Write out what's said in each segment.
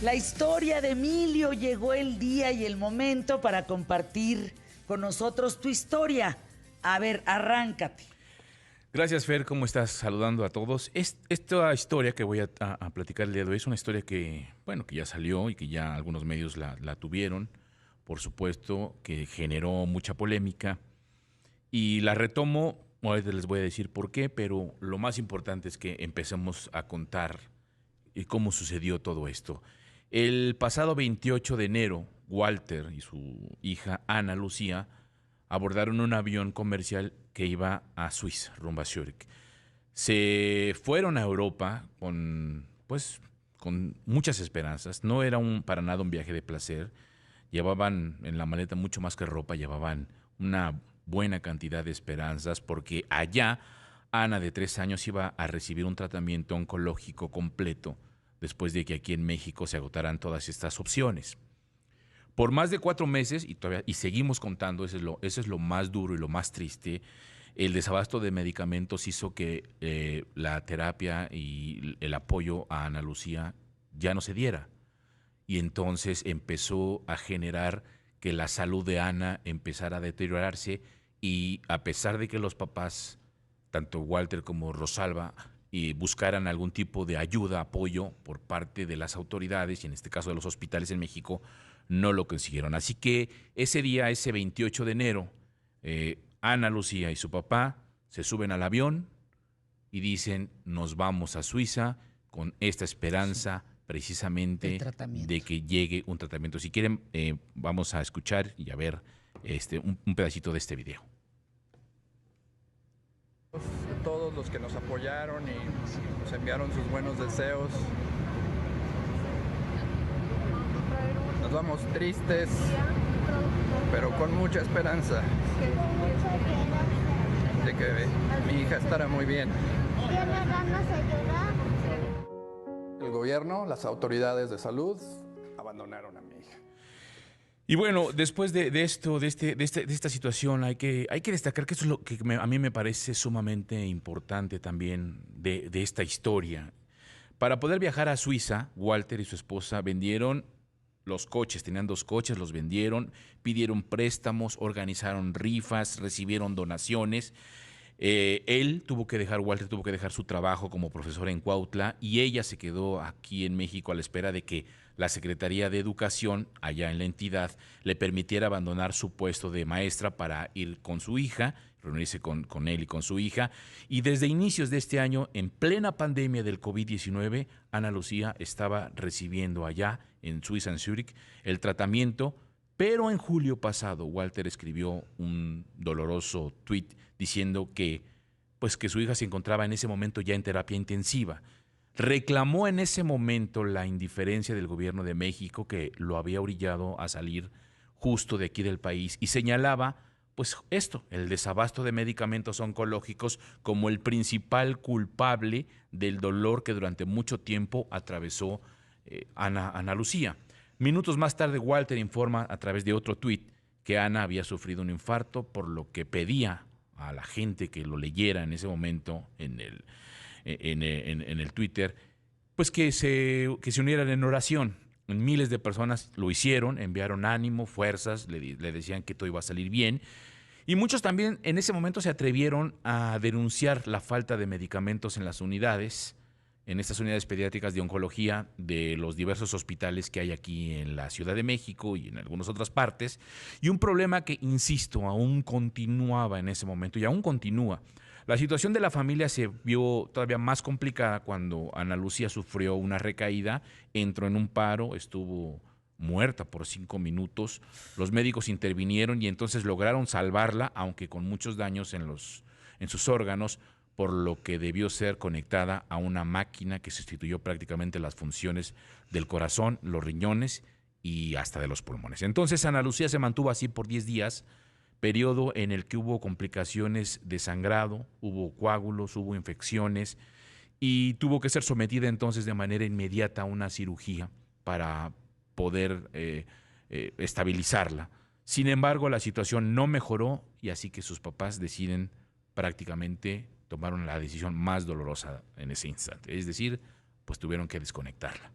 La historia de Emilio, llegó el día y el momento para compartir con nosotros tu historia. A ver, arráncate. Gracias, Fer, ¿cómo estás? Saludando a todos. Esta historia que voy a platicar el día de hoy es una historia que, bueno, que ya salió y que ya algunos medios la tuvieron. Por supuesto, que generó mucha polémica. Y la retomo, ahorita les voy a decir por qué, pero lo más importante es que empecemos a contar cómo sucedió todo esto. El pasado 28 de enero, Walter y su hija Ana Lucía abordaron un avión comercial que iba a Suiza, rumbo a Zúrich. Se fueron a Europa con muchas esperanzas. No era para nada un viaje de placer. Llevaban en la maleta mucho más que ropa, llevaban una buena cantidad de esperanzas porque allá Ana, de 3 años, iba a recibir un tratamiento oncológico completo después de que aquí en México se agotaran todas estas opciones. Por más de 4 meses, y seguimos contando, eso es lo más duro y lo más triste, el desabasto de medicamentos hizo que la terapia y el apoyo a Ana Lucía ya no se diera. Y entonces empezó a generar que la salud de Ana empezara a deteriorarse, y a pesar de que los papás, tanto Walter como Rosalba, buscaran algún tipo de ayuda, apoyo por parte de las autoridades, y en este caso de los hospitales en México, no lo consiguieron. Así que ese día, ese 28 de enero, Ana Lucía y su papá se suben al avión y dicen: nos vamos a Suiza con esta esperanza precisamente de que llegue un tratamiento. Si quieren, vamos a escuchar y a ver un pedacito de este video. Todos los que nos apoyaron y nos enviaron sus buenos deseos. Nos vamos tristes, pero con mucha esperanza de que mi hija estará muy bien. El gobierno, las autoridades de salud abandonaron a mi hija. Y bueno, después de esta situación, hay que destacar que eso es lo que a mí me parece sumamente importante también de esta historia. Para poder viajar a Suiza, Walter y su esposa vendieron los coches, tenían 2 coches, los vendieron, pidieron préstamos, organizaron rifas, recibieron donaciones. Walter tuvo que dejar su trabajo como profesor en Cuautla, y ella se quedó aquí en México a la espera de que la Secretaría de Educación, allá en la entidad, le permitiera abandonar su puesto de maestra para ir con su hija, reunirse con él y con su hija. Y desde inicios de este año, en plena pandemia del COVID-19, Ana Lucía estaba recibiendo allá en Suiza, en Zúrich, el tratamiento. Pero en julio pasado, Walter escribió un doloroso tuit diciendo que su hija se encontraba en ese momento ya en terapia intensiva. Reclamó en ese momento la indiferencia del gobierno de México, que lo había orillado a salir justo de aquí del país, y señalaba el desabasto de medicamentos oncológicos como el principal culpable del dolor que durante mucho tiempo atravesó Ana Lucía. Minutos más tarde, Walter informa a través de otro tuit que Ana había sufrido un infarto, por lo que pedía a la gente que lo leyera en ese momento en el Twitter, que se unieran en oración. Miles de personas lo hicieron, enviaron ánimo, fuerzas, le decían que todo iba a salir bien. Y muchos también en ese momento se atrevieron a denunciar la falta de medicamentos en estas unidades pediátricas de oncología de los diversos hospitales que hay aquí en la Ciudad de México y en algunas otras partes. Y un problema que, insisto, aún continuaba en ese momento y aún continúa. La situación de la familia se vio todavía más complicada cuando Ana Lucía sufrió una recaída, entró en un paro, estuvo muerta por 5 minutos. Los médicos intervinieron y entonces lograron salvarla, aunque con muchos daños en sus órganos, por lo que debió ser conectada a una máquina que sustituyó prácticamente las funciones del corazón, los riñones y hasta de los pulmones. Entonces Ana Lucía se mantuvo así por 10 días, periodo en el que hubo complicaciones de sangrado, hubo coágulos, hubo infecciones, y tuvo que ser sometida entonces de manera inmediata a una cirugía para poder estabilizarla. Sin embargo, la situación no mejoró, y así que sus papás deciden prácticamente tomaron la decisión más dolorosa en ese instante, es decir, tuvieron que desconectarla.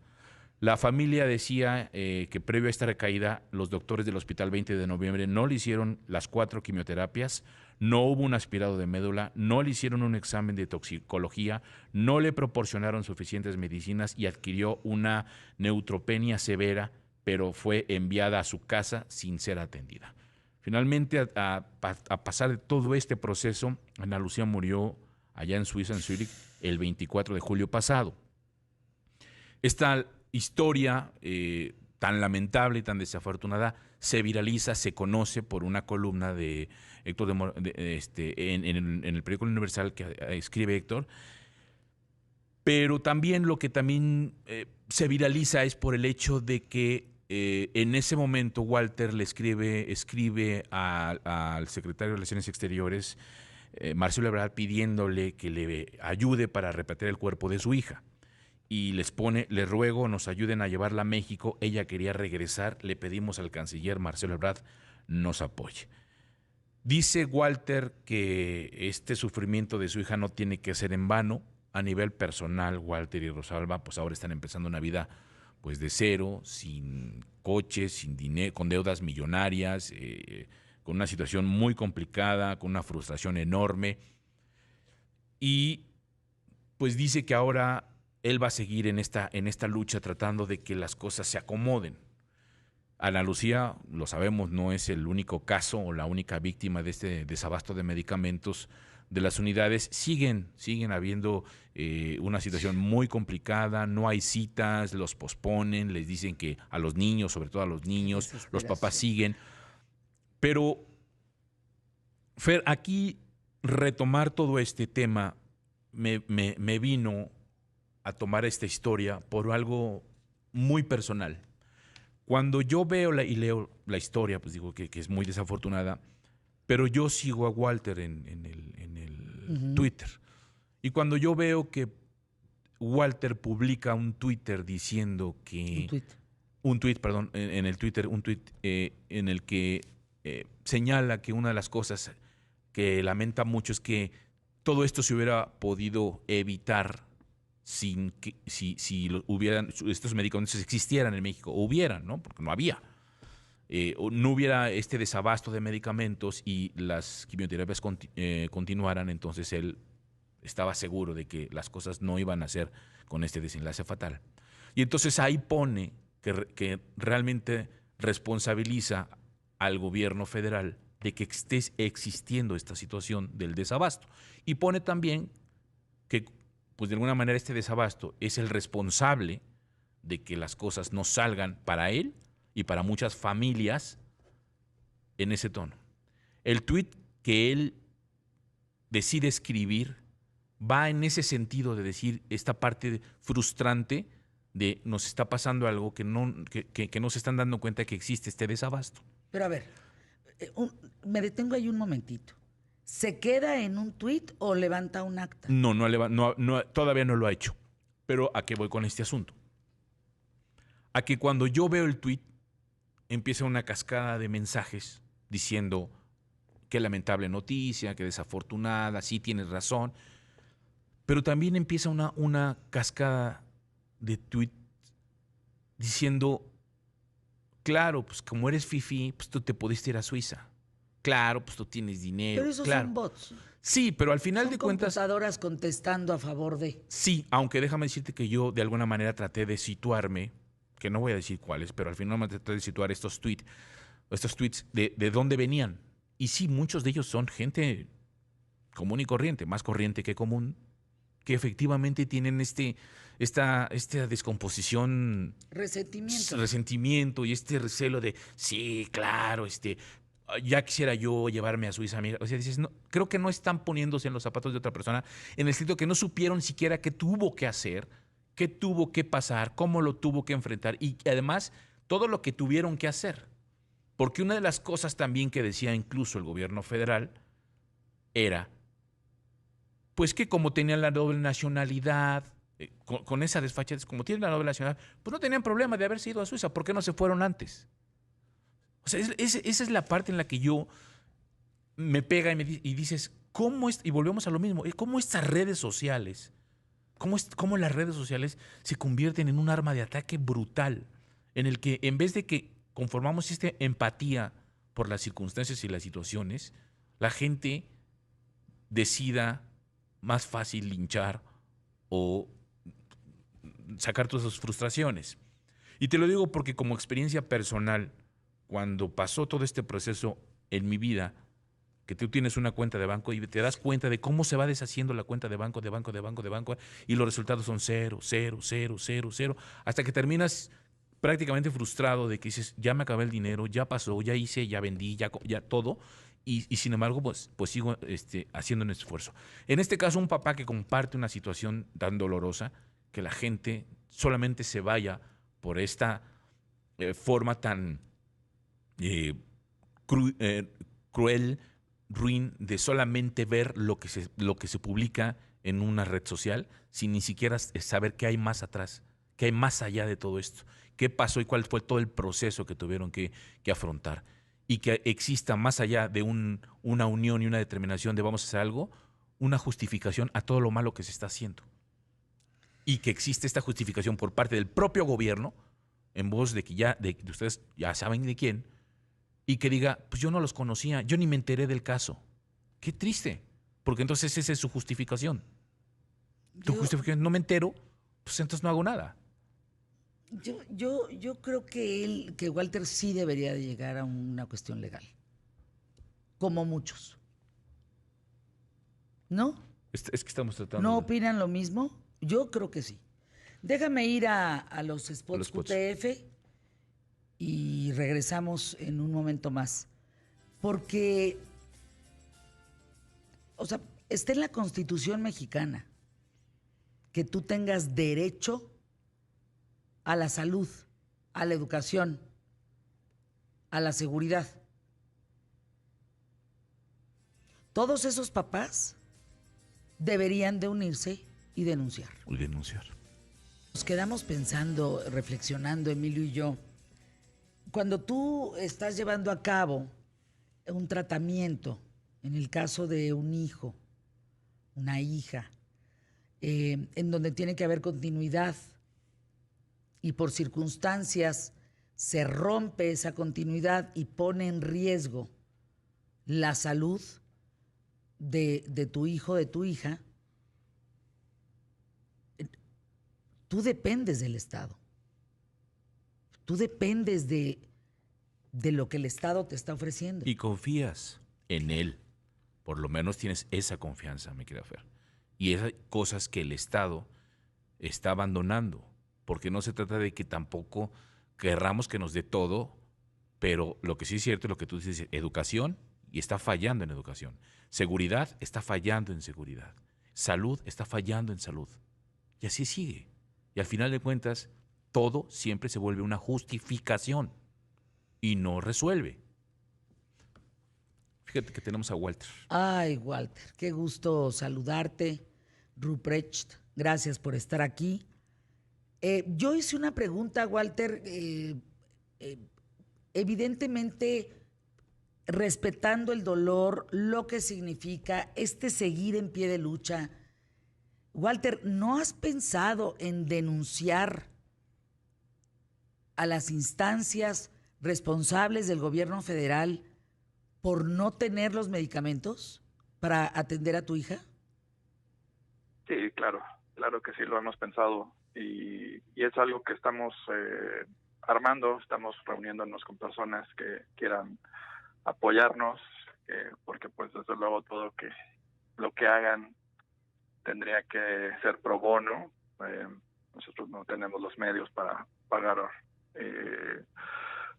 La familia decía que previo a esta recaída, los doctores del Hospital 20 de Noviembre no le hicieron las 4 quimioterapias, no hubo un aspirado de médula, no le hicieron un examen de toxicología, no le proporcionaron suficientes medicinas y adquirió una neutropenia severa, pero fue enviada a su casa sin ser atendida. Finalmente, a pasar de todo este proceso, Ana Lucía murió allá en Suiza, en Zúrich, el 24 de julio pasado. Esta historia tan lamentable y tan desafortunada se viraliza, se conoce por una columna de Héctor en el periódico Universal que escribe Héctor, pero también lo que también se viraliza es por el hecho de que en ese momento Walter le escribe al secretario de Relaciones Exteriores, Marcelo Ebrard, pidiéndole que le ayude para repatriar el cuerpo de su hija. Y les ruego, nos ayuden a llevarla a México. Ella quería regresar, le pedimos al canciller Marcelo Ebrard nos apoye. Dice Walter que este sufrimiento de su hija no tiene que ser en vano. A nivel personal, Walter y Rosalba pues ahora están empezando una vida pues de cero, sin coches, sin dinero, con deudas millonarias, con una situación muy complicada, con una frustración enorme. Y pues dice que ahora él va a seguir en esta lucha tratando de que las cosas se acomoden. Ana Lucía, lo sabemos, no es el único caso o la única víctima de este desabasto de medicamentos de las unidades. Siguen habiendo una situación muy complicada, no hay citas, los posponen, les dicen que a los niños, sobre todo a los niños, los papás siguen. Pero, Fer, aquí retomar todo este tema me vino a tomar esta historia por algo muy personal. Cuando yo veo y leo la historia, pues digo que es muy desafortunada, pero yo sigo a Walter en el Twitter. Y cuando yo veo que Walter publica un Twitter diciendo que... Un tweet, perdón, en el Twitter, un tweet en el que señala que una de las cosas que lamenta mucho es que todo esto se hubiera podido evitar si estos medicamentos existieran en México, o hubieran, ¿no? Porque no había. No hubiera este desabasto de medicamentos y las quimioterapias continuaran, entonces él estaba seguro de que las cosas no iban a ser con este desenlace fatal. Y entonces ahí pone que realmente responsabiliza al gobierno federal de que esté existiendo esta situación del desabasto. Y pone también que pues de alguna manera este desabasto es el responsable de que las cosas no salgan para él y para muchas familias en ese tono. El tuit que él decide escribir va en ese sentido de decir esta parte frustrante de nos está pasando algo que no se están dando cuenta que existe este desabasto. Pero a ver, me detengo ahí un momentito. ¿Se queda en un tuit o levanta un acta? No, todavía no lo ha hecho. Pero ¿a qué voy con este asunto? A que cuando yo veo el tuit, empieza una cascada de mensajes diciendo qué lamentable noticia, qué desafortunada, sí tienes razón. Pero también empieza una cascada de tuit diciendo, claro, pues como eres fifí, pues tú te pudiste ir a Suiza. Claro, pues tú tienes dinero. Pero esos claro. son bots. Sí, pero al final de cuentas... Son computadoras contestando a favor de... Sí, aunque déjame decirte que yo de alguna manera traté de situarme, que no voy a decir cuáles, pero al final me traté de situar estos tweets de dónde venían. Y sí, muchos de ellos son gente común y corriente, más corriente que común, que efectivamente tienen esta descomposición... Resentimiento y este recelo de, sí, claro, ya quisiera yo llevarme a Suiza, amiga. O sea, dices, no, creo que no están poniéndose en los zapatos de otra persona, en el sentido que no supieron siquiera qué tuvo que hacer, qué tuvo que pasar, cómo lo tuvo que enfrentar y además todo lo que tuvieron que hacer. Porque una de las cosas también que decía incluso el gobierno federal era, pues que como tenían la doble nacionalidad, con esa desfachatez, como tienen la doble nacionalidad, pues no tenían problema de haberse ido a Suiza. ¿Por qué no se fueron antes? O sea, esa es la parte en la que yo me pega y dices, ¿cómo es? Y volvemos a lo mismo, ¿cómo estas redes sociales cómo las redes sociales se convierten en un arma de ataque brutal, en el que en vez de que conformamos esta empatía por las circunstancias y las situaciones, la gente decida más fácil linchar o sacar todas sus frustraciones. Y te lo digo porque como experiencia personal, cuando pasó todo este proceso en mi vida, que tú tienes una cuenta de banco y te das cuenta de cómo se va deshaciendo la cuenta de banco, y los resultados son cero, cero, cero, cero, cero, hasta que terminas prácticamente frustrado de que dices, ya me acabé el dinero, ya pasó, ya hice, ya vendí, ya todo, y sin embargo, pues sigo haciendo un esfuerzo. En este caso, un papá que comparte una situación tan dolorosa, que la gente solamente se vaya por esta forma tan cruel, ruin, de solamente ver lo que se publica en una red social, sin ni siquiera saber qué hay más atrás, qué hay más allá de todo esto, qué pasó y cuál fue todo el proceso que tuvieron que afrontar. Y que exista más allá de una unión y una determinación de vamos a hacer algo, una justificación a todo lo malo que se está haciendo. Y que existe esta justificación por parte del propio gobierno, en voz de que de ustedes ya saben de quién, y que diga, pues yo no los conocía, yo ni me enteré del caso. Qué triste, porque entonces esa es su justificación. Tu justificación, no me entero, pues entonces no hago nada. Yo creo que Walter sí debería de llegar a una cuestión legal, como muchos. ¿No? Es que estamos tratando ¿No de... opinan lo mismo? Yo creo que sí. Déjame ir a los spots QTF y regresamos en un momento más. Porque, o sea, está en la Constitución mexicana que tú tengas derecho a la salud, a la educación, a la seguridad. Todos esos papás deberían de unirse y denunciar. Y denunciar. Nos quedamos pensando, reflexionando, Emilio y yo, cuando tú estás llevando a cabo un tratamiento, en el caso de un hijo, una hija, en donde tiene que haber continuidad y por circunstancias se rompe esa continuidad y pone en riesgo la salud de tu hijo, de tu hija, tú dependes del Estado. Tú dependes de lo que el Estado te está ofreciendo. Y confías en él. Por lo menos tienes esa confianza, mi querida Fer. Y esas cosas que el Estado está abandonando. Porque no se trata de que tampoco querramos que nos dé todo, pero lo que sí es cierto es lo que tú dices, educación, y está fallando en educación. Seguridad, está fallando en seguridad. Salud, está fallando en salud. Y así sigue. Y al final de cuentas, todo siempre se vuelve una justificación y no resuelve. Fíjate que tenemos a Walter. Ay, Walter, qué gusto saludarte. Ruprecht, gracias por estar aquí. Yo hice una pregunta, Walter, evidentemente respetando el dolor, lo que significa seguir en pie de lucha. Walter, ¿no has pensado en denunciar a las instancias responsables del gobierno federal por no tener los medicamentos para atender a tu hija? Sí, claro que sí lo hemos pensado y es algo que estamos armando, estamos reuniéndonos con personas que quieran apoyarnos, porque pues desde luego todo lo que hagan tendría que ser pro bono. Nosotros no tenemos los medios para pagar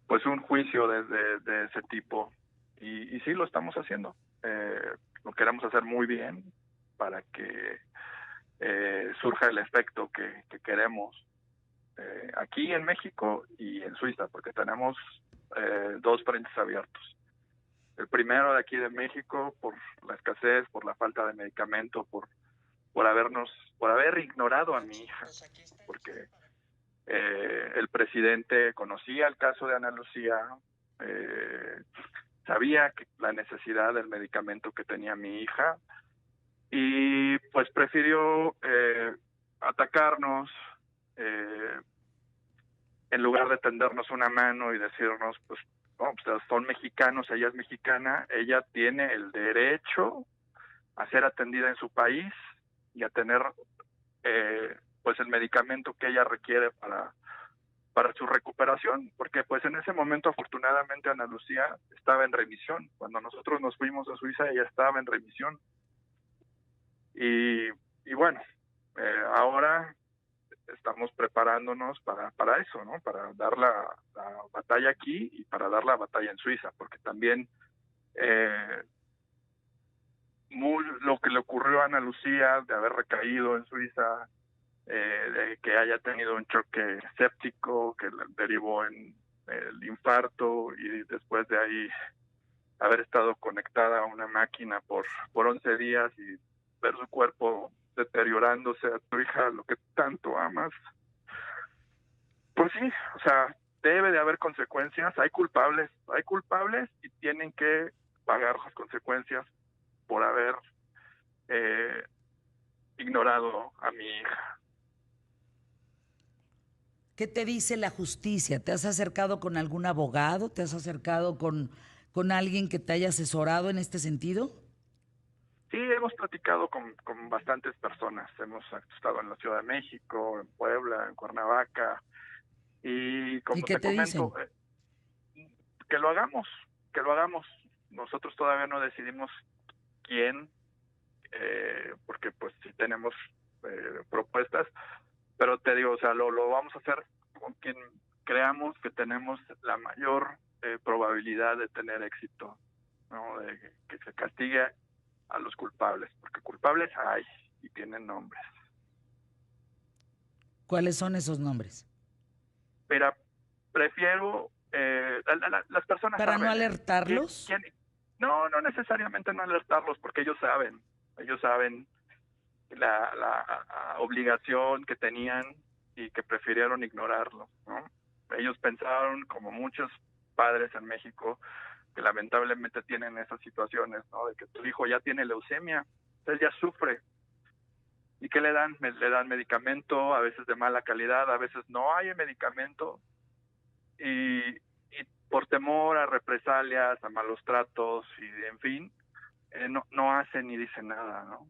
pues un juicio de ese tipo y sí lo estamos haciendo. Lo queremos hacer muy bien para que surja el efecto que queremos aquí en México y en Suiza, porque tenemos dos frentes abiertos. El primero de aquí de México por la escasez, por la falta de medicamento, por haber ignorado a mi hija, porque el presidente conocía el caso de Ana Lucía, sabía que la necesidad del medicamento que tenía mi hija y pues prefirió atacarnos, en lugar de tendernos una mano y decirnos, pues, no, pues son mexicanos, ella es mexicana, ella tiene el derecho a ser atendida en su país y a tener pues el medicamento que ella requiere para su recuperación, porque pues en ese momento afortunadamente Ana Lucía estaba en remisión. Cuando nosotros nos fuimos a Suiza ella estaba en remisión. Y bueno, ahora estamos preparándonos para eso, ¿no? Para dar la batalla aquí y para dar la batalla en Suiza, porque también lo que le ocurrió a Ana Lucía de haber recaído en Suiza, de que haya tenido un choque séptico que derivó en el infarto y después de ahí haber estado conectada a una máquina por 11 días y ver su cuerpo deteriorándose, a tu hija, lo que tanto amas. Pues sí, o sea, debe de haber consecuencias, hay culpables y tienen que pagar las consecuencias por haber ignorado a mi hija. ¿Qué te dice la justicia? ¿Te has acercado con algún abogado? ¿Te has acercado con alguien que te haya asesorado en este sentido? Sí, hemos platicado con bastantes personas. Hemos estado en la Ciudad de México, en Puebla, en Cuernavaca. Y como qué te comento, dicen? que lo hagamos. Nosotros todavía no decidimos quién, porque pues sí tenemos propuestas, pero te digo, o sea, lo vamos a hacer con quien creamos que tenemos la mayor probabilidad de tener éxito, ¿no? De que se castigue a los culpables, porque culpables hay y tienen nombres. ¿Cuáles son esos nombres? Pero prefiero las personas ¿Para saben, no alertarlos? No necesariamente no alertarlos, porque ellos saben la obligación que tenían y que prefirieron ignorarlo, ¿no? Ellos pensaron, como muchos padres en México, que lamentablemente tienen esas situaciones, ¿no? De que tu hijo ya tiene leucemia, él ya sufre. ¿Y qué le dan? Le dan medicamento, a veces de mala calidad, a veces no hay medicamento, y por temor a represalias, a malos tratos, y en fin, no hacen ni dicen nada, ¿no?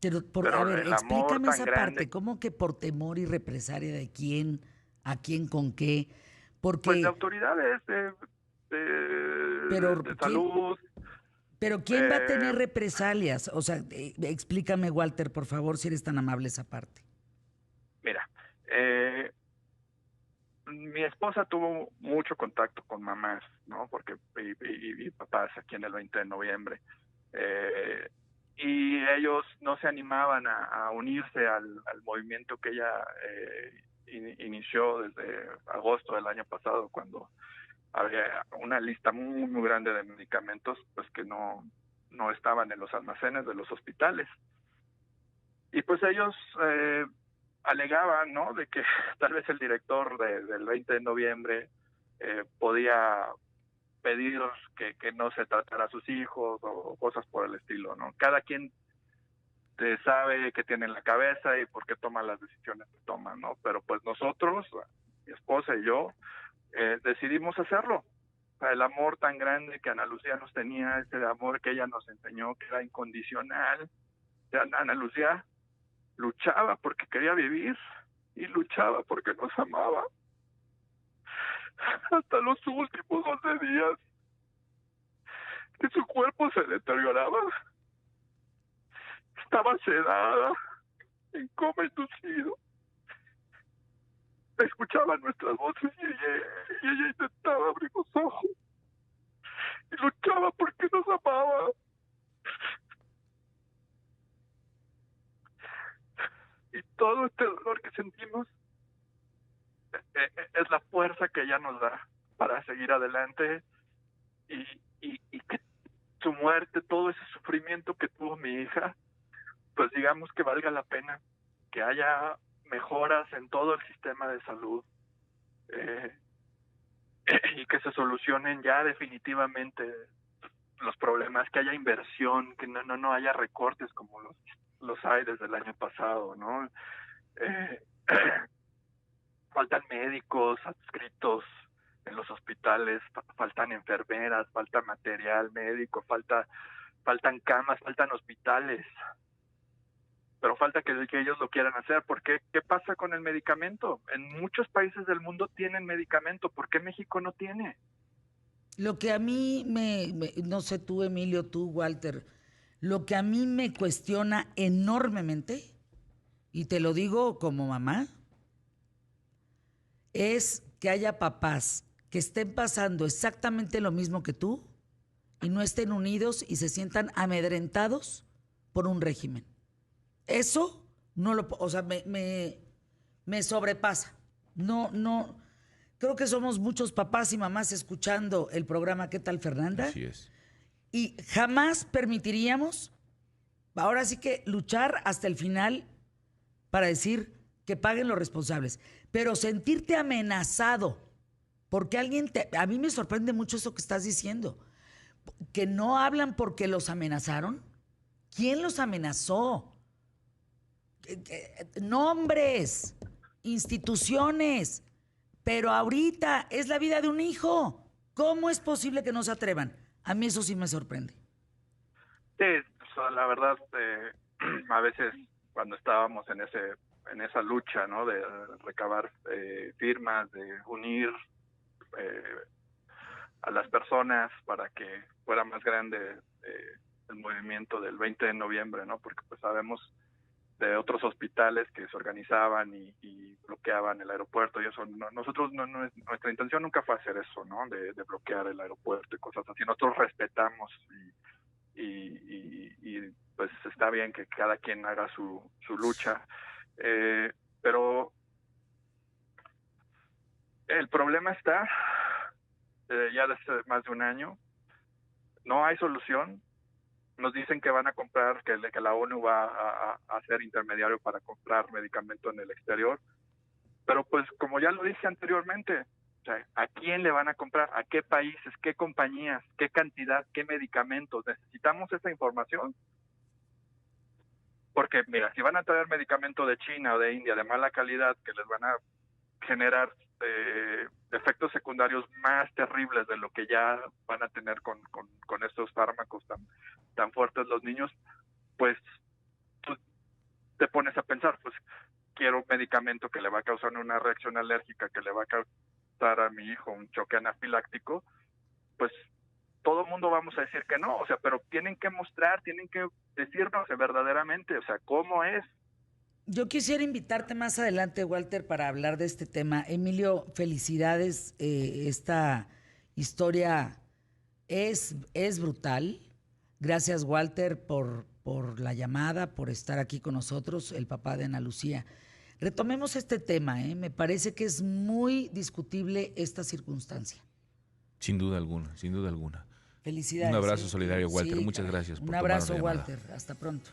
Pero a ver, explícame esa parte. ¿Cómo que por temor y represalia de quién, a quién, con qué? Porque... Pues de autoridades, pero, de salud. ¿Pero quién va a tener represalias? O sea, explícame, Walter, por favor, si eres tan amable esa parte. Mira, mi esposa tuvo mucho contacto con mamás, ¿no? Porque y papás aquí en el 20 de noviembre. Y ellos no se animaban a unirse al movimiento que ella inició desde agosto del año pasado, cuando había una lista muy, muy grande de medicamentos pues que no estaban en los almacenes de los hospitales. Y pues ellos alegaban, ¿no?, de que tal vez el director del 20 de noviembre podía pedir que no se tratara a sus hijos o cosas por el estilo, ¿no? Cada quien sabe qué tiene en la cabeza y por qué toma las decisiones que toma, ¿no? Pero pues nosotros, mi esposa y yo, decidimos hacerlo. O sea, el amor tan grande que Ana Lucía nos tenía, ese amor que ella nos enseñó que era incondicional. O sea, Ana Lucía luchaba porque quería vivir y luchaba porque nos amaba. Hasta los últimos 12 días que su cuerpo se deterioraba. Estaba sedada, en coma inducido. Escuchaba nuestras voces y ella intentaba abrir los ojos. Y luchaba porque nos amaba. Y todo este dolor que sentimos es la fuerza que ella nos da para seguir adelante y que su muerte, todo ese sufrimiento que tuvo mi hija, pues digamos que valga la pena, que haya mejoras en todo el sistema de salud y que se solucionen ya definitivamente los problemas, que haya inversión, que no haya recortes como los hay desde el año pasado, ¿no? Eh, faltan médicos adscritos en los hospitales, faltan enfermeras, falta material médico, faltan camas, faltan hospitales, pero falta que ellos lo quieran hacer. ¿Por qué? ¿Qué pasa con el medicamento? En muchos países del mundo tienen medicamento, ¿por qué México no tiene? Lo que a mí no sé tú, Emilio, tú, Walter, lo que a mí me cuestiona enormemente, y te lo digo como mamá, es que haya papás que estén pasando exactamente lo mismo que tú y no estén unidos y se sientan amedrentados por un régimen. Eso no lo, o sea, me sobrepasa. No, creo que somos muchos papás y mamás escuchando el programa ¿Qué tal, Fernanda? Así es. Y jamás permitiríamos, ahora sí que luchar hasta el final para decir que paguen los responsables. Pero sentirte amenazado porque a mí me sorprende mucho eso que estás diciendo, que no hablan porque los amenazaron. ¿Quién los amenazó? Nombres, instituciones, pero ahorita es la vida de un hijo. ¿Cómo es posible que no se atrevan? A mí eso sí me sorprende. Sí, o sea, la verdad, a veces cuando estábamos en esa lucha, ¿no? De recabar firmas, de unir a las personas para que fuera más grande el movimiento del 20 de noviembre, ¿no? Porque pues sabemos de otros hospitales que se organizaban y bloqueaban el aeropuerto y eso. Nosotros, nuestra intención nunca fue hacer eso, ¿no? De bloquear el aeropuerto y cosas así. Nosotros respetamos y pues está bien que cada quien haga su lucha, pero el problema está ya desde más de un año, no hay solución. Nos dicen que van a comprar, que la ONU va a ser intermediario para comprar medicamento en el exterior, pero pues como ya lo dije anteriormente, o sea, ¿a quién le van a comprar? ¿A qué países? ¿Qué compañías? ¿Qué cantidad? ¿Qué medicamentos? Necesitamos esa información. Porque mira, si van a traer medicamento de China o de India de mala calidad que les van a generar efectos secundarios más terribles de lo que ya van a tener con estos fármacos tan fuertes los niños, pues tú te pones a pensar, pues quiero un medicamento que le va a causar una reacción alérgica, que le va a causar a mi hijo un choque anafiláctico, pues todo el mundo vamos a decir que no, o sea, pero tienen que mostrar, tienen que decirnos verdaderamente, o sea, cómo es. Yo quisiera invitarte más adelante, Walter, para hablar de este tema. Emilio, felicidades. Esta historia es brutal. Gracias, Walter, por la llamada, por estar aquí con nosotros, el papá de Ana Lucía. Retomemos este tema, ¿eh? Me parece que es muy discutible esta circunstancia. Sin duda alguna, sin duda alguna. Felicidades. Un abrazo solidario, Walter. Sí, Muchas gracias por un tomar la abrazo, llamada. Walter. Hasta pronto.